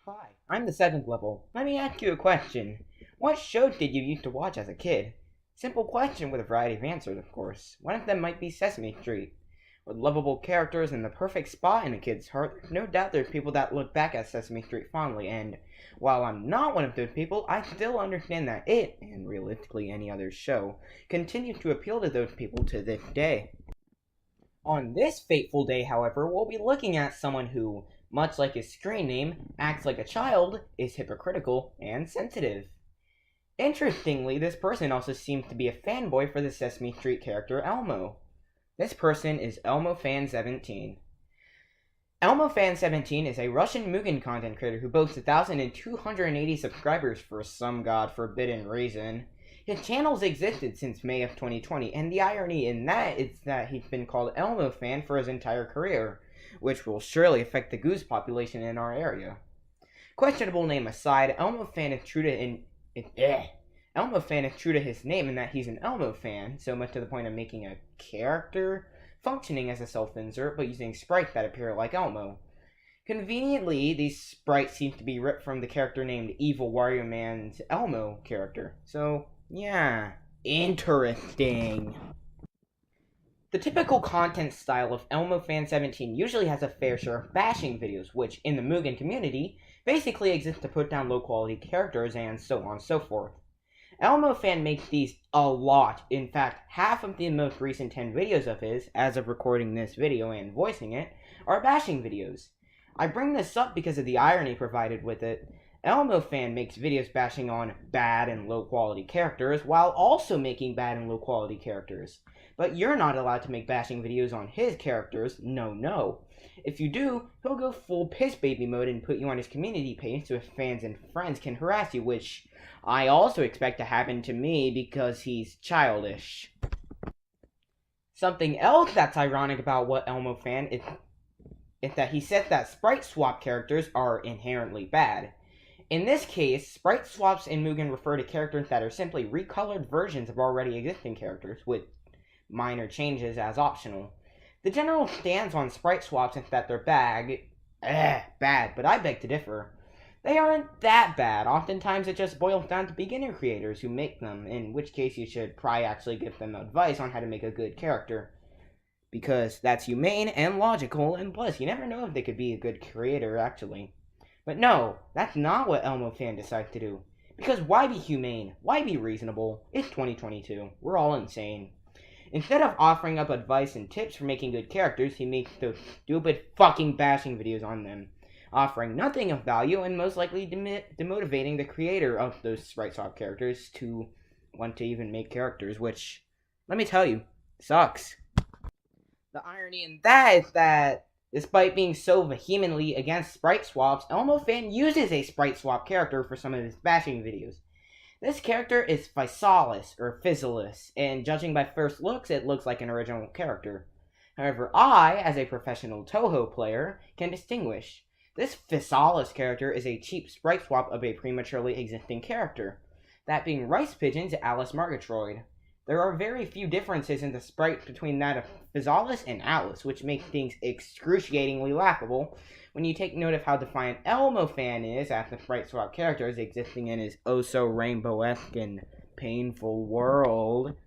Hi, I'm the 7th level. Let me ask you a question. What show did you used to watch as a kid? Simple question with a variety of answers, of course. One of them might be Sesame Street. With lovable characters and the perfect spot in a kid's heart, there's no doubt there's people that look back at Sesame Street fondly, and while I'm not one of those people, I still understand that it, and realistically any other show, continues to appeal to those people to this day. On this fateful day, however, we'll be looking at someone who, much like his screen name, acts like a child, is hypocritical, and sensitive. Interestingly, this person also seems to be a fanboy for the Sesame Street character Elmo. This person is ElmoFan17. ElmoFan17 is a Russian Mugen content creator who boasts 1,280 subscribers for some god-forbidden reason. His channel's existed since May of 2020, and the irony in that is that he's been called ElmoFan for his entire career, which will surely affect the goose population in our area. Questionable name aside, ElmoFan is true to his name in that he's an Elmo fan, so much to the point of making a character functioning as a self-insert, but using sprites that appear like Elmo. Conveniently, these sprites seem to be ripped from the character named Evil Wario Man's Elmo character, so yeah, interesting. The typical content style of ElmoFan17 usually has a fair share of bashing videos, which, in the Mugen community, basically exist to put down low-quality characters and so on and so forth. ElmoFan makes these a lot. In fact, half of the most recent 10 videos of his, as of recording this video and voicing it, are bashing videos. I bring this up because of the irony provided with it. ElmoFan makes videos bashing on bad and low-quality characters, while also making bad and low-quality characters. But you're not allowed to make bashing videos on his characters, no. If you do, he'll go full piss baby mode and put you on his community page so his fans and friends can harass you, which I also expect to happen to me because he's childish. Something else that's ironic about what ElmoFan is that he says that sprite swap characters are inherently bad. In this case, sprite swaps in Mugen refer to characters that are simply recolored versions of already existing characters, with minor changes as optional. The general stance on sprite swaps is that they're bad, but I beg to differ. They aren't that bad. Oftentimes it just boils down to beginner creators who make them, in which case you should probably actually give them advice on how to make a good character. Because that's humane and logical, and plus, you never know if they could be a good creator, actually. But no, that's not what ElmoFan decides to do. Because why be humane? Why be reasonable? It's 2022. We're all insane. Instead of offering up advice and tips for making good characters, he makes those stupid fucking bashing videos on them, offering nothing of value and most likely demotivating the creator of those sprite swap characters to want to even make characters, which, let me tell you, sucks. The irony in that is that, despite being so vehemently against sprite swaps, ElmoFan uses a sprite swap character for some of his bashing videos. This character is Physalis, and judging by first looks, it looks like an original character. However, I, as a professional Toho player, can distinguish. This Physalis character is a cheap sprite swap of a prematurely existing character, that being Rice Pigeon's Alice Murgatroyd. There are very few differences in the sprites between that of Physalis and Alice, which makes things excruciatingly laughable when you take note of how defiant ElmoFan is as the sprite swap characters existing in his oh-so-rainbow-esque and painful world.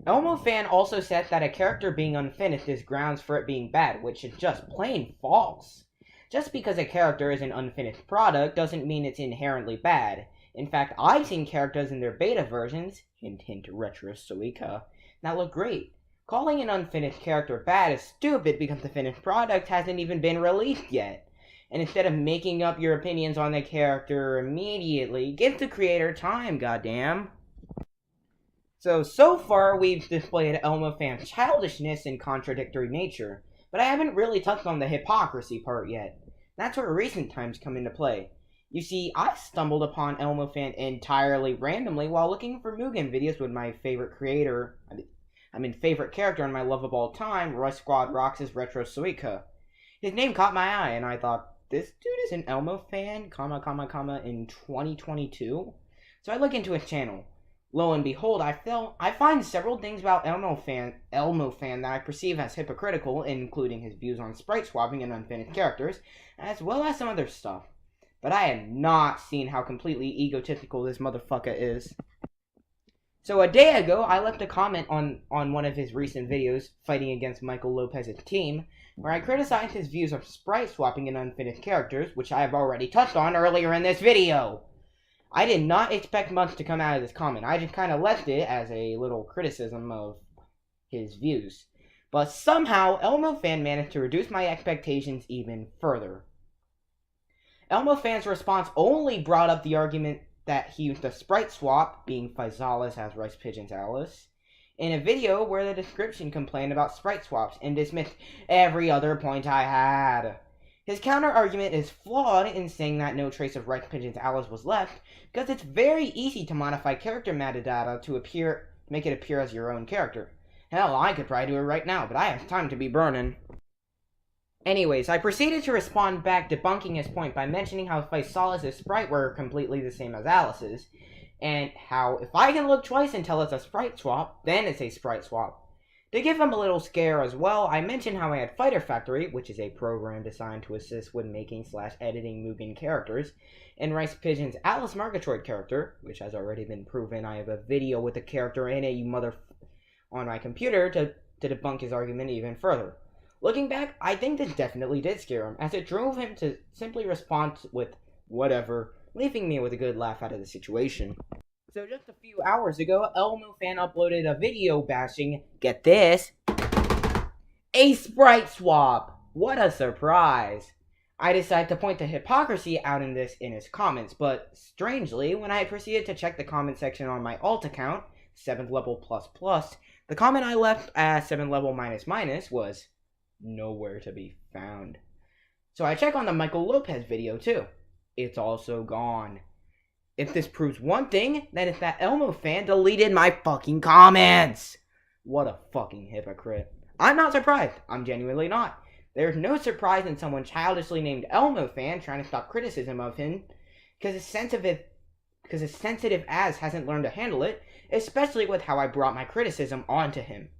ElmoFan also said that a character being unfinished is grounds for it being bad, which is just plain false. Just because a character is an unfinished product doesn't mean it's inherently bad. In fact, I've seen characters in their beta versions, hint hint retro Suika, that look great. Calling an unfinished character bad is stupid because the finished product hasn't even been released yet. And instead of making up your opinions on the character immediately, give the creator time, goddamn. So far we've displayed ElmoFan's childishness and contradictory nature, but I haven't really touched on the hypocrisy part yet. That's where recent times come into play. You see, I stumbled upon ElmoFan entirely randomly while looking for Mugen videos with my favorite favorite character in my love of all time, Rush Squad Rocks' Retro Suika. His name caught my eye, and I thought, this dude is an ElmoFan, in 2022? So I look into his channel. Lo and behold, I find several things about ElmoFan that I perceive as hypocritical, including his views on sprite swapping and unfinished characters, as well as some other stuff. But I have not seen how completely egotistical this motherfucker is. So a day ago, I left a comment on one of his recent videos, fighting against Michael Lopez's team, where I criticized his views of sprite swapping and unfinished characters, which I have already touched on earlier in this video. I did not expect much to come out of this comment. I just kind of left it as a little criticism of his views. But somehow, ElmoFan managed to reduce my expectations even further. ElmoFan's response only brought up the argument that he used a sprite swap, being Faizalis as Rice Pigeons Alice, in a video where the description complained about sprite swaps and dismissed every other point I had. His counter-argument is flawed in saying that no trace of Rice Pigeons Alice was left, because it's very easy to modify character metadata to make it appear as your own character. Hell, I could probably do it right now, but I have time to be burning. Anyways, I proceeded to respond back debunking his point by mentioning how Faizalis' sprite were completely the same as Alice's, and how if I can look twice and tell it's a sprite swap, then it's a sprite swap. To give him a little scare as well, I mentioned how I had Fighter Factory, which is a program designed to assist with making/editing Mugen characters, and Rice Pigeon's Alice Murgatroyd character, which has already been proven. I have a video with the character in it, on my computer to debunk his argument even further. Looking back, I think this definitely did scare him, as it drove him to simply respond with whatever, leaving me with a good laugh out of the situation. So just a few hours ago, ElmoFan uploaded a video bashing, get this, a sprite swap. What a surprise. I decided to point the hypocrisy out in his comments, but strangely, when I proceeded to check the comment section on my alt account, 7th level ++, the comment I left as 7th level - was nowhere to be found. So I check on the Michael Lopez video too. It's also gone. If this proves one thing, then it's that ElmoFan deleted my fucking comments. What a fucking hypocrite. I'm not surprised. I'm genuinely not. There's no surprise in someone childishly named ElmoFan trying to stop criticism of him, because his sensitive ass hasn't learned to handle it, especially with how I brought my criticism onto him.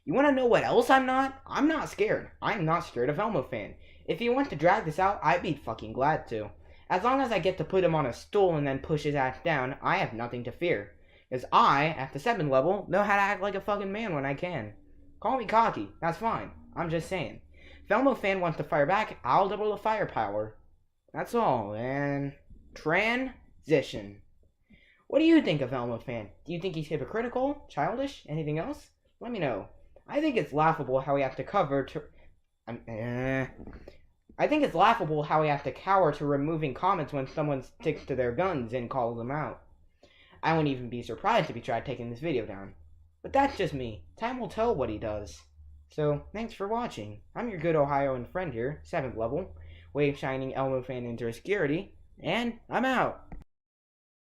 You want to know what else I'm not? I'm not scared. I'm not scared of ElmoFan. If he wants to drag this out, I'd be fucking glad to. As long as I get to put him on a stool and then push his ass down, I have nothing to fear. Because I, at the 7th level, know how to act like a fucking man when I can. Call me cocky, that's fine. I'm just saying. If ElmoFan wants to fire back, I'll double the firepower. That's all, and transition. What do you think of ElmoFan? Do you think he's hypocritical, childish, anything else? Let me know. I think it's laughable how he has to cower to removing comments when someone sticks to their guns and calls them out. I wouldn't even be surprised if he tried taking this video down. But that's just me. Time will tell what he does. So, thanks for watching. I'm your good Ohioan friend here, 7th level, wave shining ElmoFan into obscurity, and I'm out.